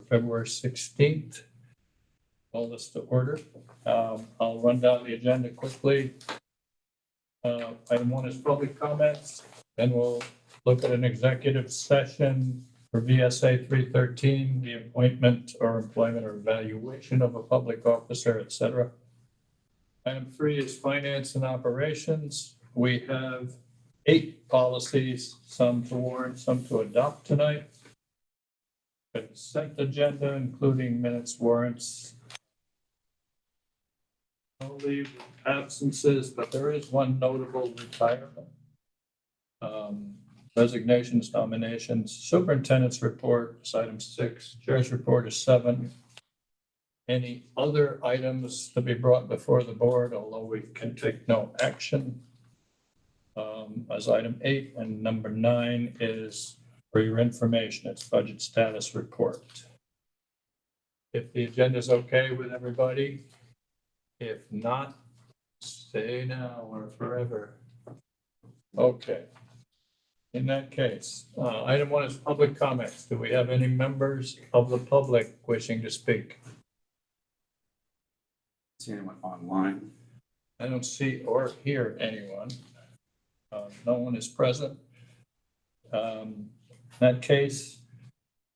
February 16th. All this to order. I'll run down the agenda quickly. Item 1 is public comments. Then we'll look at an executive session for VSA 313, the appointment or employment or evaluation of a public officer, etc. Item 3 is finance and operations. We have 8 policies, some to warn, some to adopt tonight. Consent agenda, including minutes, warrants. No leave absences, but there is one notable retirement. Resignations, nominations, superintendent's report is item 6, chair's report is 7. Any other items to be brought before the board, although we can take no action, as item 8, and number 9 is for your information, it's budget status report. If the agenda is okay with everybody, if not, say now or forever. Okay. In that case, item 1 is public comments. Do we have any members of the public wishing to speak? See anyone online? I don't see or hear anyone. No one is present. In that case,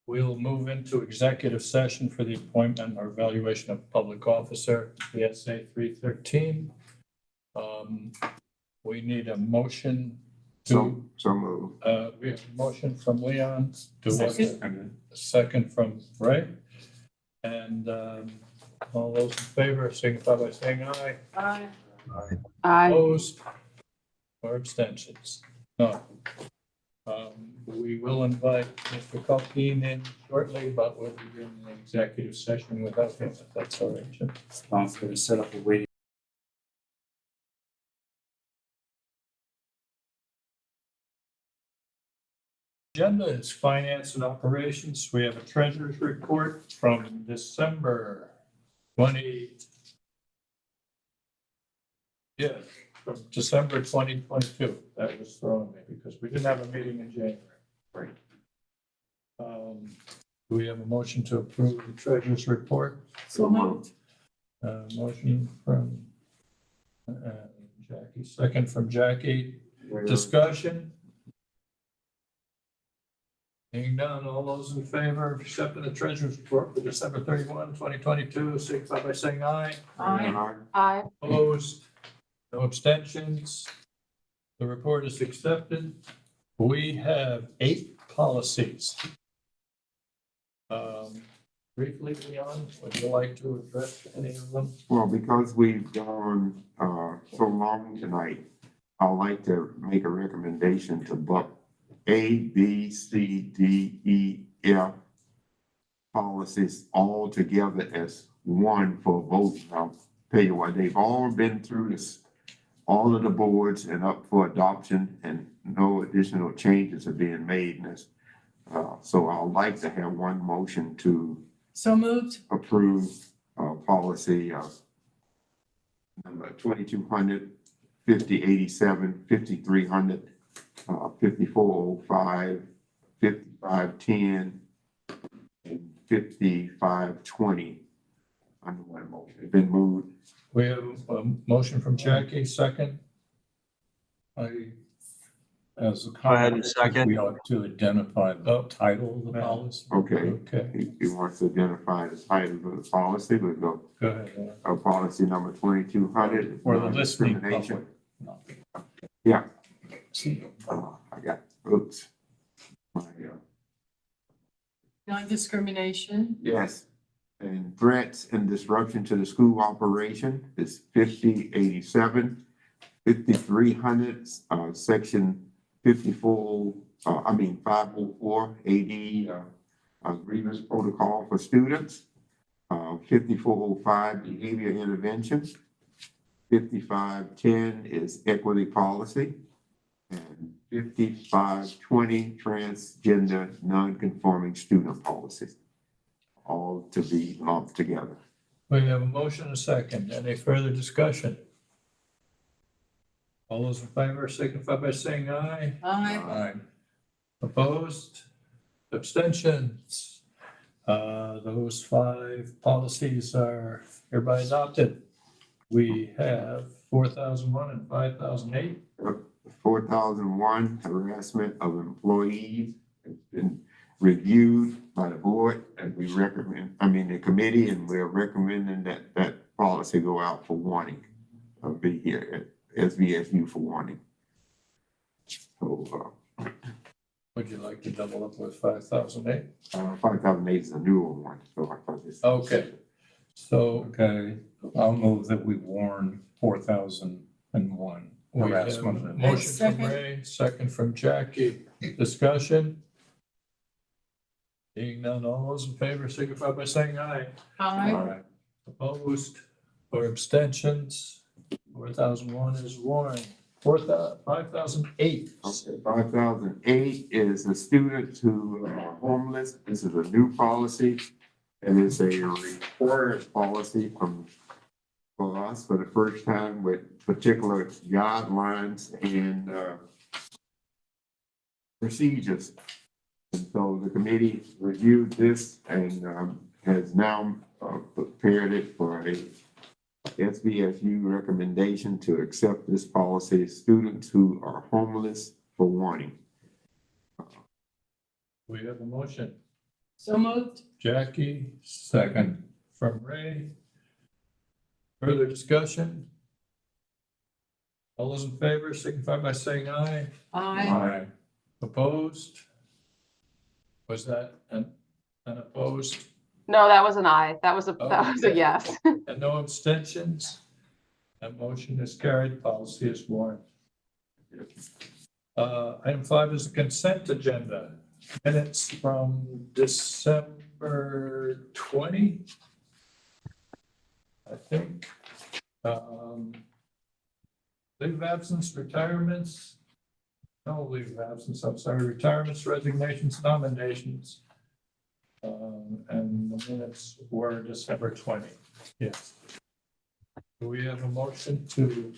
we'll move into executive session for the appointment or evaluation of public officer, VSA 313. We need a motion to. So move. We have a motion from Leon. Do we have Second. a second from Ray? And all those in favor signify by saying aye. Aye. Aye. Opposed or abstentions? No. We will invite Mr. Culkeen in shortly, but we'll be in an executive session without him, if that's all right, Jim. I'm going to set up a waiting. Agenda is finance and operations. We have a treasurer's report from December 20. Yeah, from December 2022. That was thrown me because we didn't have a meeting in January. Right. Do we have a motion to approve the treasurer's report? So moved. Motion from Jackie, second from Jackie. Discussion? Seeing none, all those in favor of accepting the treasurer's report for December 31, 2022, signify by saying aye. Aye. Aye. Opposed? No abstentions? The report is accepted. We have 8 policies. Briefly, Leon, would you like to address any of them? Well, because we've gone so long tonight, I'd like to make a recommendation to buck A, B, C, D, E, F policies all together as one for vote. I'll tell you what, they've all been through this, all of the boards and up for adoption, and no additional changes are being made in this. So I'd like to have one motion to So moved. approve policy number 2200, 5087, 5300, 5405, 5510, and 5520. Under one motion. It's been moved. We have a motion from Jackie, second. As a ahead comment, and second. we ought to identify the title of the policy. Okay. Okay, He wants to identify the title of the policy. We'll go. go ahead. Policy number 2200. For the listening discrimination. public. No. Yeah. I got, oops. Non-discrimination. Yes. And threats and disruption to the school operation is 5087, 5300, section 504 AD, grievance protocol for students, 5405 behavior intervention, 5510 is equity policy, and 5520 transgender non-conforming student policies, all to be lumped together. We have a motion and a second. Any further discussion? All those in favor signify by saying aye. Aye. Aye. Opposed? Abstentions? Those 5 policies are hereby adopted. We have 4001 and 5008. 4001, harassment of employees, has been reviewed by the board, and we recommend, the committee, and we're recommending that that policy go out for warning. Be here at SVSU for warning. So, Would you like to double up with 5008? 5008 is a newer one, so I thought this. Okay, so Okay, I'll move that we warn 4001 we have a harassment. motion from Second. Ray, second from Jackie. Discussion? Being none, all those in favor signify by saying aye. Aye. Opposed or abstentions? 4001 is warned. 5008. Okay, 5008 is the students who are homeless. This is a new policy. And it's a required policy for us for the first time with particular guidelines and procedures. And so the committee reviewed this and has now prepared it for a SVSU recommendation to accept this policy, students who are homeless for warning. We have a motion. So moved. Jackie, second from Ray. Further discussion? All those in favor signify by saying aye. Aye. Opposed? Was that an opposed? No, that was an aye. That was a Okay. yes. And no abstentions? That motion is carried. Policy is warned. Item 5 is the consent agenda. Minutes from December 20. I think. Leave of absence, retirements. No leave of absence, I'm sorry, retirements, resignations, nominations. And the minutes were December 20. Yes. Do we have a motion to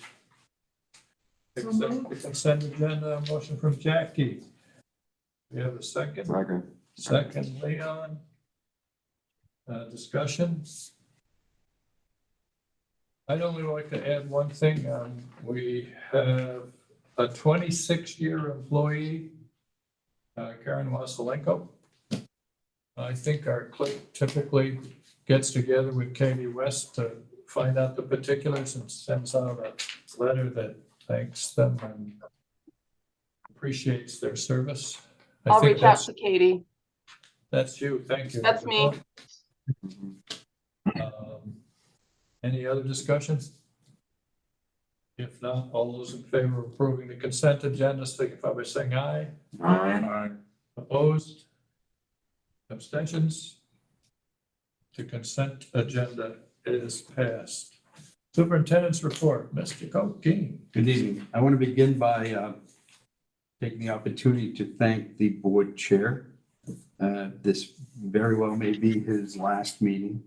So accept moved. the consent agenda? A motion from Jackie. We have a second. Second, Leon. Discussion. I'd only like to add one thing. We have a 26-year employee, Karen Waselenko. I think our clerk typically gets together with Katie West to find out the particulars and sends out a letter that thanks them and appreciates their service. I I'll think reach out to Katie. that's you. Thank you. That's me. Any other discussions? If not, all those in favor of approving the consent agenda, signify by saying aye. Aye. Opposed? Abstentions? The consent agenda is passed. Superintendent's report, Mr. Coquine. Good evening. I want to begin by taking the opportunity to thank the board chair. This very well may be his last meeting.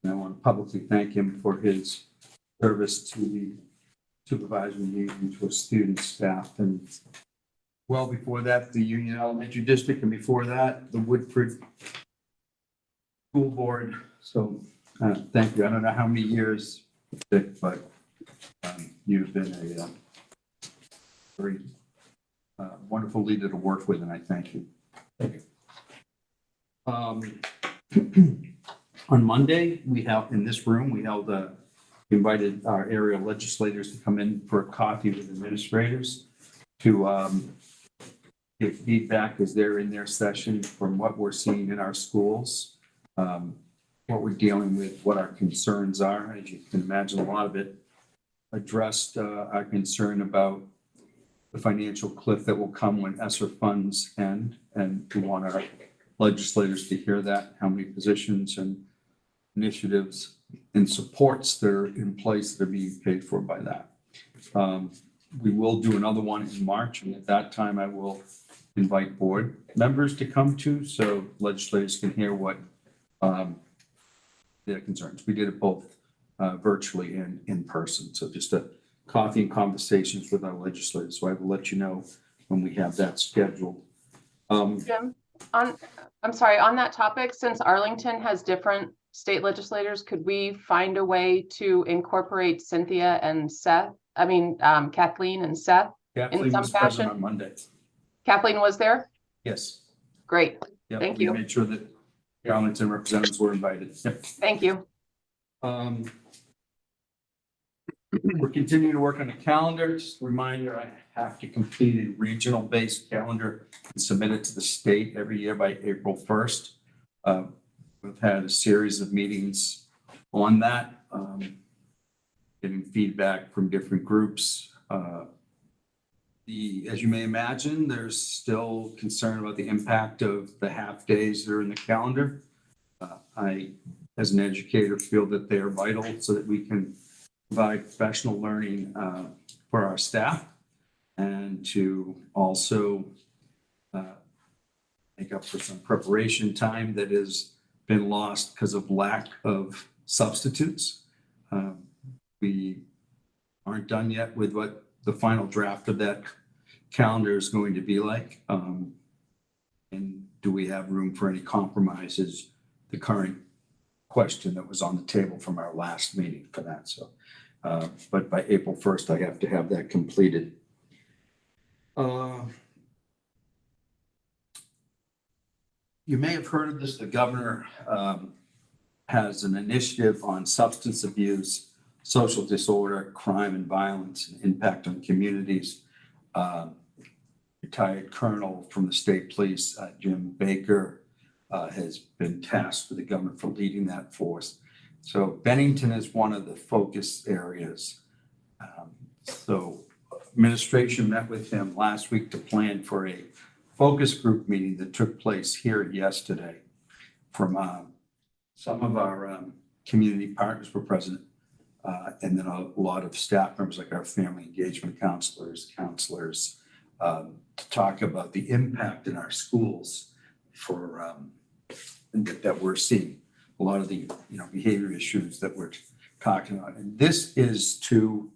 And I want to publicly thank him for his service to the supervisory union, to our student staff, and well before that, the Union Elementary District, and before that, the Woodford School Board. So thank you. I don't know how many years, Dick, but you've been a very wonderful leader to work with, and I thank you. Thank you. On Monday, we held, in this room, we invited our area legislators to come in for a coffee with administrators to give feedback as they're in their session from what we're seeing in our schools, what we're dealing with, what our concerns are. As you can imagine, a lot of it addressed our concern about the financial cliff that will come when ESSER funds end, and we want our legislators to hear that, how many positions and initiatives and supports that are in place that are being paid for by that. We will do another one in March, and at that time I will invite board members to come to, so legislators can hear what their concerns. We did it both virtually and in person, so just a coffee and conversations with our legislators. So I will let you know when we have that scheduled. Jim, I'm sorry, on that topic, since Arlington has different state legislators, could we find a way to incorporate Cynthia and Seth? I mean, Kathleen and Seth? Kathleen some was present fashion? on Monday. Kathleen was there? Yes. Great, Yep, Thank we you. made sure that the Arlington representatives were invited. Yep. thank you. We're continuing to work on a calendar. Just a reminder, I have to complete a regional-based calendar and submit it to the state every year by April 1st. We've had a series of meetings on that, getting feedback from different groups. As you may imagine, there's still concern about the impact of the half-days that are in the calendar. I, as an educator, feel that they are vital so that we can provide professional learning for our staff and to also make up for some preparation time that has been lost because of lack of substitutes. We aren't done yet with what the final draft of that calendar is going to be like. And do we have room for any compromises? The current question that was on the table from our last meeting for that. So, but by April 1st, I have to have that completed. You may have heard of this. The governor has an initiative on substance abuse, social disorder, crime and violence, and impact on communities. Retired colonel from the state police, Jim Baker, has been tasked with the governor for leading that force. So Bennington is one of the focus areas. So administration met with him last week to plan for a focus group meeting that took place here yesterday. From some of our community partners were present, and then a lot of staff members like our family engagement counselors, to talk about the impact in our schools for that we're seeing. A lot of the behavior issues that we're talking about. And this is to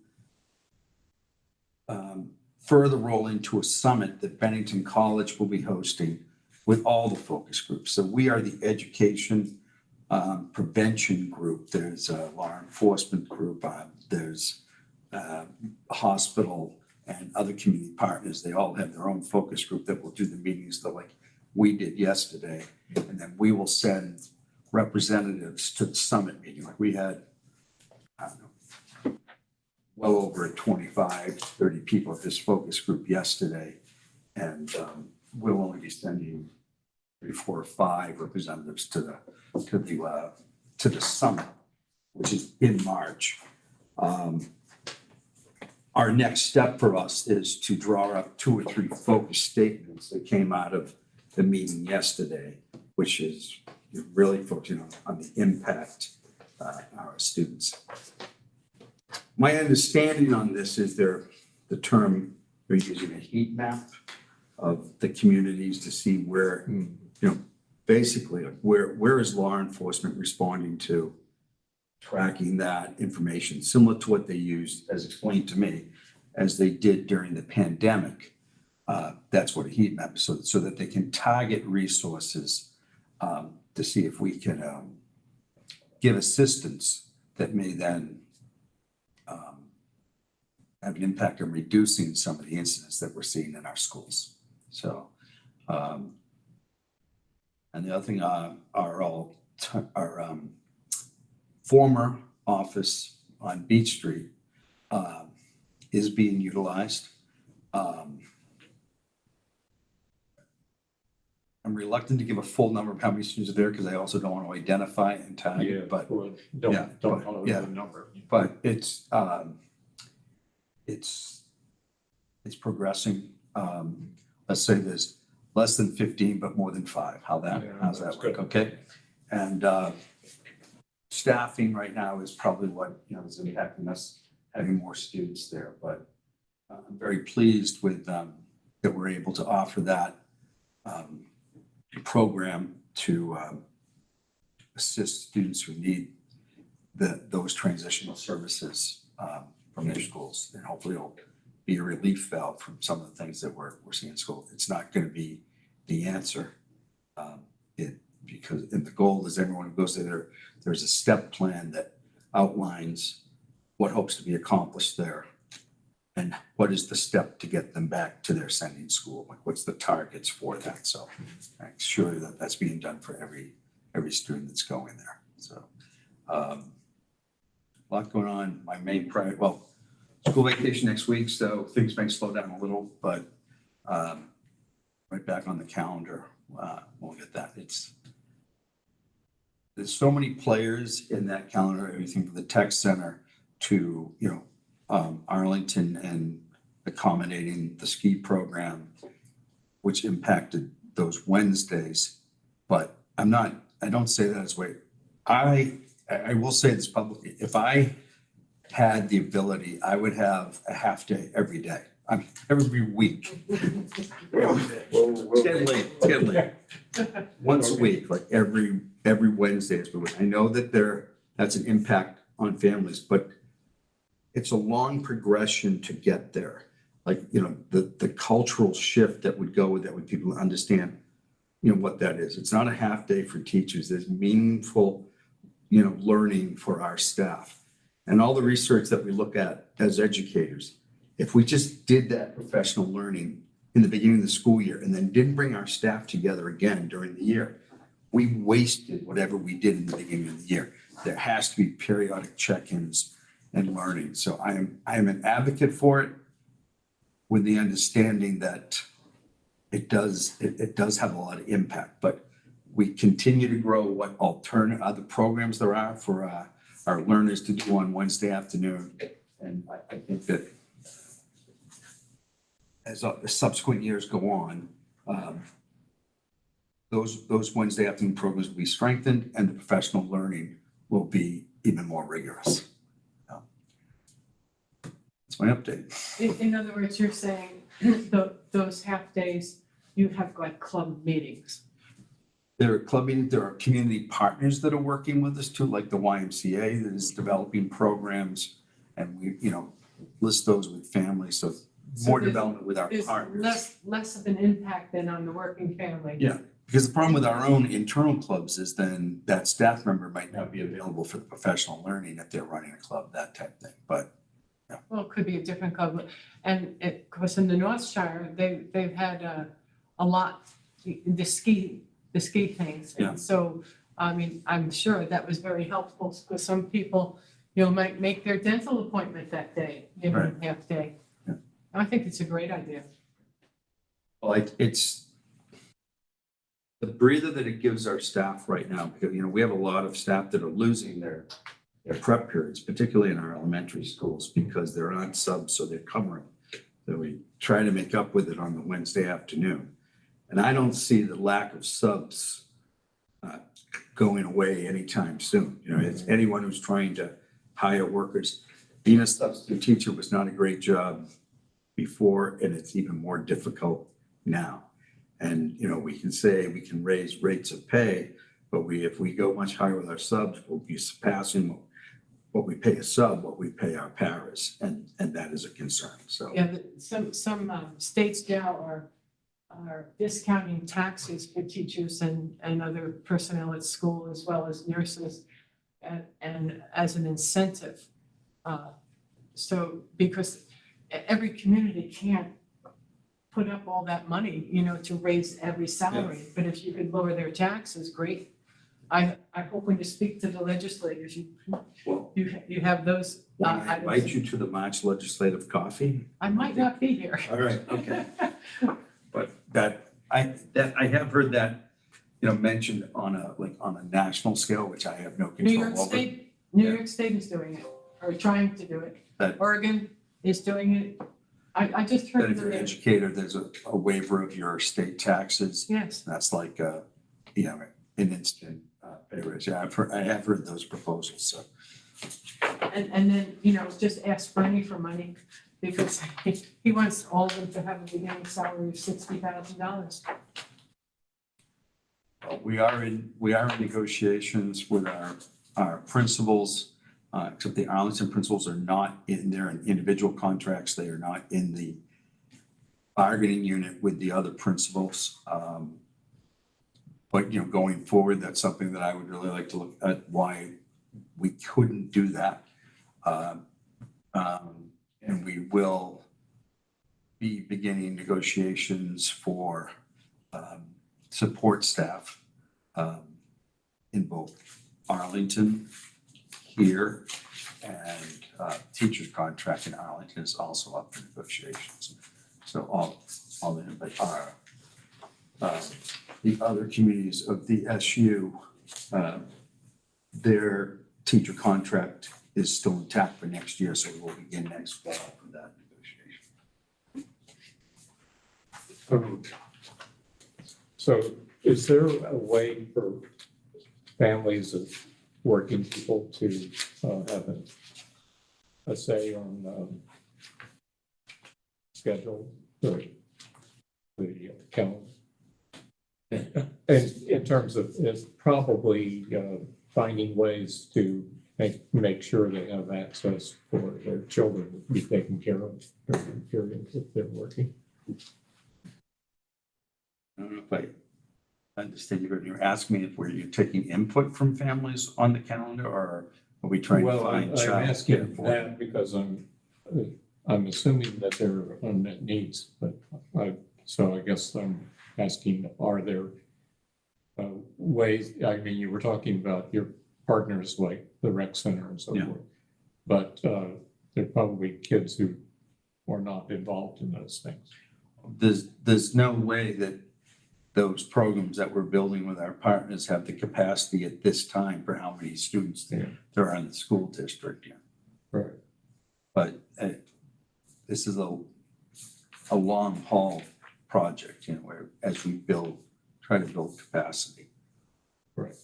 further roll into a summit that Bennington College will be hosting with all the focus groups. So we are the education prevention group. There's a law enforcement group. There's a hospital and other community partners. They all have their own focus group that will do the meetings like we did yesterday. And then we will send representatives to the summit meeting. Like we had, I don't know, well over 25, 30 people at this focus group yesterday. And we'll only be sending 3, 4, or 5 representatives to the summit, which is in March. Our next step for us is to draw up 2 or 3 focus statements that came out of the meeting yesterday, which is really focusing on the impact our students. My understanding on this is the term they're using a heat map of the communities to see where, basically where is law enforcement responding to, tracking that information, similar to what they used, as explained to me, as they did during the pandemic. That's what a heat map is, so that they can target resources to see if we can give assistance that may then have an impact on reducing some of the incidents that we're seeing in our schools. So, and the other thing, our former office on Beach Street is being utilized. I'm reluctant to give a full number of how many students are there because I also don't want to identify and tag, but Don't know the number. but it's progressing. Let's say there's less than 15, but more than 5. How's that's that work? good. Okay. And staffing right now is probably what is impacting us, having more students there. But I'm very pleased with that we're able to offer that program to assist students who need those transitional services from their schools, and hopefully it'll be a relief valve from some of the things that we're seeing in school. It's not going to be the answer, And the goal is everyone who goes there, there's a step plan that outlines what hopes to be accomplished there. And what is the step to get them back to their sending school? Like, what's the targets for that? So I'm sure that that's being done for every student that's going there. So a lot going on. My main priority, well, school vacation next week, so things may slow down a little, but right back on the calendar, we'll get that. There's so many players in that calendar, everything from the tech center to, Arlington and accommodating the ski program, which impacted those Wednesdays. But I don't say that as way. I will say this publicly. If I had the ability, I would have a half day every day. I mean, every week. It's getting late. Once a week, like every Wednesday is the week. I know that that's an impact on families, but it's a long progression to get there. Like, the cultural shift that would go with that, when people understand, what that is. It's not a half day for teachers. There's meaningful, learning for our staff. And all the research that we look at as educators, if we just did that professional learning in the beginning of the school year and then didn't bring our staff together again during the year, we wasted whatever we did in the beginning of the year. There has to be periodic check-ins and learning. So I am an advocate for it, with the understanding that it does have a lot of impact, but we continue to grow what other programs there are for our learners to do on Wednesday afternoon. And I think that as the subsequent years go on, those Wednesday afternoon programs will be strengthened and the professional learning will be even more rigorous. That's my update. In other words, you're saying those half days, you have like club meetings. There are club meetings, there are community partners that are working with us too, like the YMCA that is developing programs, and we, list those with families. So more there's- development with our There's partners. less of an impact than on the working family. Yeah, because the problem with our own internal clubs is then that staff member might not be available for the professional learning if they're running a club, that type thing. But Well, it could be a different club. And of course, in the North Shire, they've had a lot, the ski things. Yeah. And so, I mean, I'm sure that was very helpful because some people, might make their dental appointment that day, give them a half day. Yeah. I think it's a great idea. well, it's the breather that it gives our staff right now, because, we have a lot of staff that are losing their prep periods, particularly in our elementary schools, because they're on subs, so they're covering. So we try to make up with it on the Wednesday afternoon. And I don't see the lack of subs going away anytime soon. It's anyone who's trying to hire workers. Being a substitute teacher was not a great job before, and it's even more difficult now. And, we can say we can raise rates of pay, but if we go much higher with our subs, we'll be surpassing what we pay a sub, what we pay our paras, and that is a concern. So Yeah, some states now are discounting taxes for teachers and other personnel at school, as well as nurses, and as an incentive. So because every community can't put up all that money, to raise every salary, but if you could lower their taxes, great. I hope when you speak to the legislators, you have those. I invite you to the March legislative coffee. I might not be here. All right, okay. But I have heard that, mentioned on a national scale, which I have no New control York over. State, New York State is doing it, or trying to do it. That- Oregon is doing it. I just That heard if you're an that, educator, there's a waiver of your state taxes. yes. That's like, an instant pay raise. Yeah, I have heard those proposals, so. And then, just ask Bernie for money, because he wants all of them to have a beginning salary of $60,000. We are in negotiations with our principals, except the Arlington principals are not in their individual contracts. They are not in the bargaining unit with the other principals. But, going forward, that's something that I would really like to look at, why we couldn't do that. And we will be beginning negotiations for support staff in both Arlington here, and teacher's contract in Arlington is also up for negotiations. So all in, but the other communities of the SU, their teacher contract is still intact for next year, so we'll begin next fall for that negotiation. So is there a way for families of working people to have a say on schedule or the calendar? And in terms of, it's probably finding ways to make sure they have access for their children to be taken care of during periods if they're working. I don't know if I understand you're asking me if you're taking input from families on the calendar, or are we trying to Well, find I'm child asking care for that because I'm assuming that there are unmet needs, but so I guess I'm asking, are there ways, I mean, you were talking about your partners like the rec center and so Yeah. forth, but there are probably kids who are not involved in those things. There's no way that those programs that we're building with our partners have the capacity at this time for how many students there are in the school district. Right. But this is a long haul project, where as we try to build capacity. Right.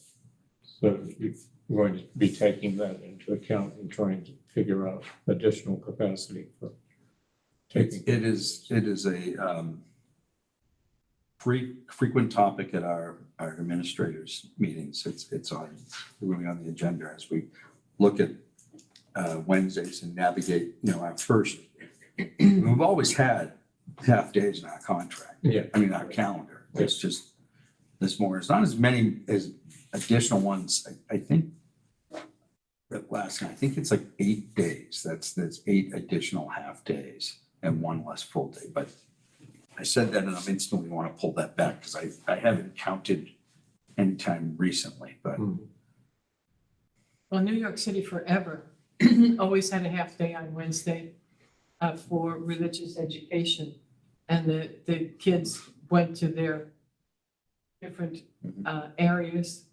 So you're going to be taking that into account and trying to figure out additional capacity for taking. It is a frequent topic at our administrators meetings. It's really on the agenda as we look at Wednesdays and navigate, our first, we've always had half days in our contract. Yeah. I mean, our calendar. It's just, there's more. It's not as many as additional ones. I think I think it's like 8 days. That's 8 additional half days and 1 less full day. But I said that and I'm instantly want to pull that back because I haven't counted any time recently, but Well, New York City forever always had a half day on Wednesday for religious education. And the kids went to their different areas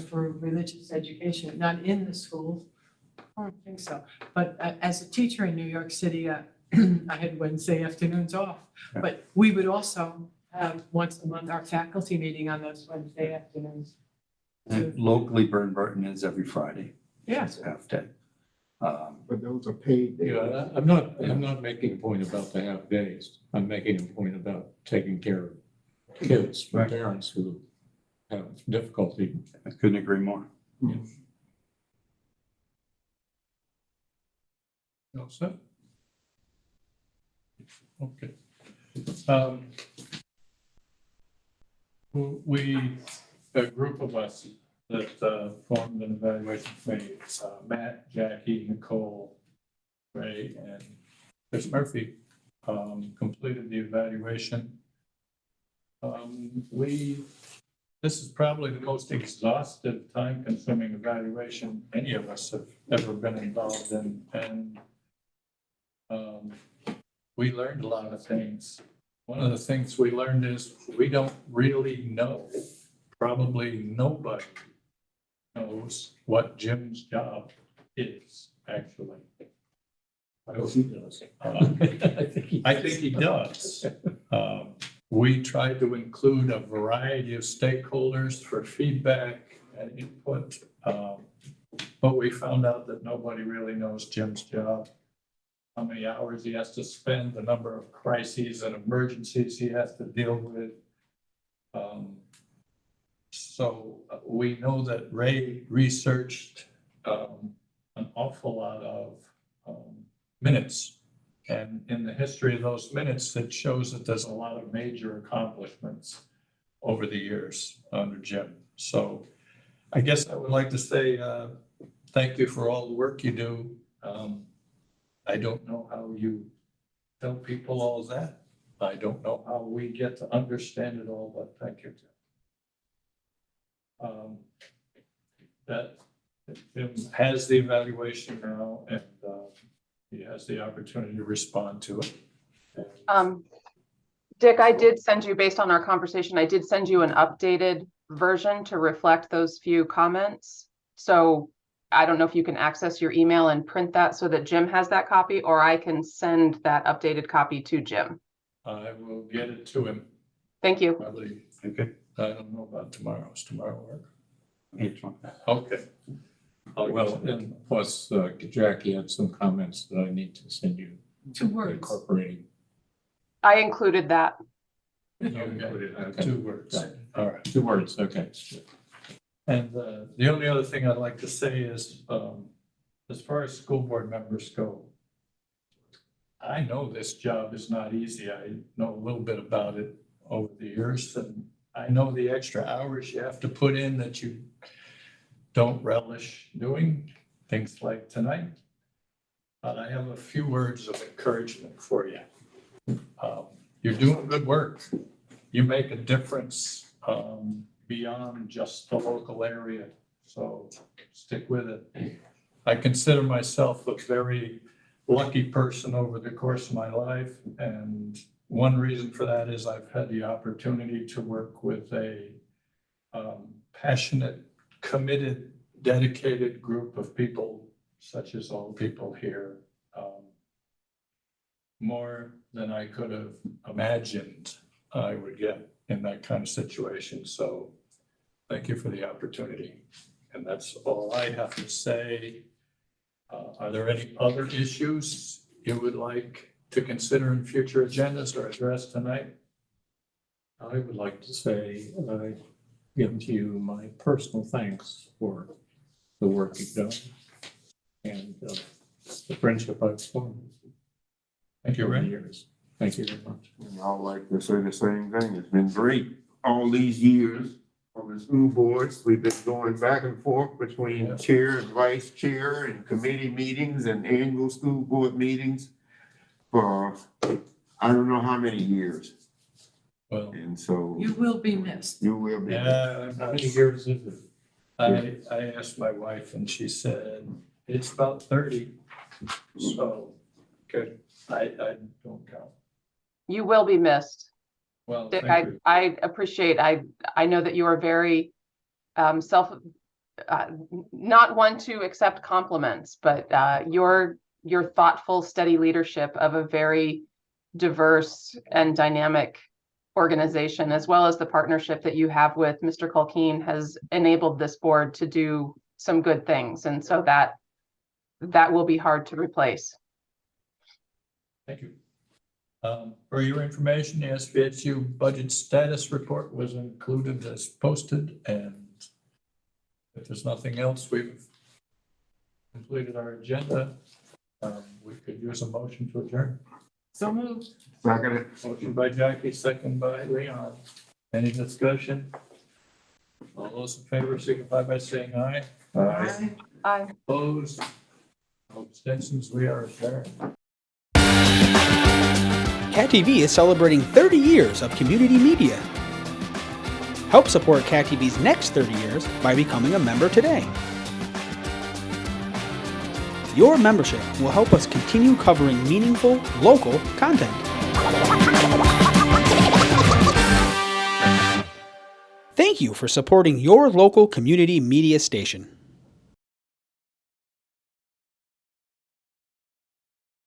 for religious education, not in the schools. I don't think so. But as a teacher in New York City, I had Wednesday afternoons off. Yeah. But we would also have once a month our faculty meeting on those Wednesday afternoons. and locally Burton is every Friday. Yes. It's a half day. But those are paid days. Yeah, I'm not making a point about the half days. I'm making a point about taking care of kids for Right. parents who have difficulty. I couldn't agree more. No, sir? Okay. We, a group of us that formed an evaluation committee, Matt, Jackie, Nicole, Ray, and Chris Murphy, completed the evaluation. This is probably the most exhaustive, time-consuming evaluation any of us have ever been involved in, and we learned a lot of things. One of the things we learned is we don't really know, probably nobody knows what Jim's job is, actually. I hope he does. I think he does. We tried to include a variety of stakeholders for feedback and input, but we found out that nobody really knows Jim's job, how many hours he has to spend, the number of crises and emergencies he has to deal with. So we know that Ray researched an awful lot of minutes. And in the history of those minutes, it shows that there's a lot of major accomplishments over the years under Jim. So I guess I would like to say, thank you for all the work you do. I don't know how you tell people all that. I don't know how we get to understand it all, but thank you. That Jim has the evaluation now, and he has the opportunity to respond to it. Dick, I did send you, based on our conversation, I did send you an updated version to reflect those few comments. So I don't know if you can access your email and print that so that Jim has that copy, or I can send that updated copy to Jim. I will get it to him, Thank you. probably. Okay. I don't know about tomorrow. Is tomorrow work? It's fine. Okay. Well, and plus Jackie had some comments that I need to send you 2 words. incorporating. I included that. Okay, 2 words. All right. 2 words, okay. And the only other thing I'd like to say is, as far as school board members go, I know this job is not easy. I know a little bit about it over the years, and I know the extra hours you have to put in that you don't relish doing, things like tonight. But I have a few words of encouragement for you. You're doing good work. You make a difference beyond just the local area, so stick with it. I consider myself a very lucky person over the course of my life, and one reason for that is I've had the opportunity to work with a passionate, committed, dedicated group of people, such as all people here, more than I could have imagined I would get in that kind of situation. So thank you for the opportunity. And that's all I have to say. Are there any other issues you would like to consider in future agendas or address tonight? I would like to say, give to you my personal thanks for the work you've done and the friendship I've formed Thank you, over the Ray. years. Thank you very much. And I'd like to say the same thing. It's been great all these years on the school boards. We've been going back and forth between Yeah. chair and vice chair and committee meetings and annual school board meetings for I don't know how many years. Well, And so You will be missed. you will be. yeah, How many years is it? I asked my wife and she said, it's about 30. So, good. I don't count. You will be missed. Well, Dick, thank you. I appreciate, I know that you are very not one to accept compliments, but your thoughtful, steady leadership of a very diverse and dynamic organization, as well as the partnership that you have with Mr. Culkeen, has enabled this board to do some good things. And so that will be hard to replace. Thank you. For your information, the SVSU budget status report was included as posted, and if there's nothing else, we've completed our agenda. We could use a motion to adjourn. So moved. Second. Motion by Jackie, second by Leon. Any discussion? All those in favor signify by saying aye. Aye. Opposed? No abstentions, we are adjourned. Cat TV is celebrating 30 years of community media. Help support Cat TV's next 30 years by becoming a member today. Your membership will help us continue covering meaningful, local content. Thank you for supporting your local community media station.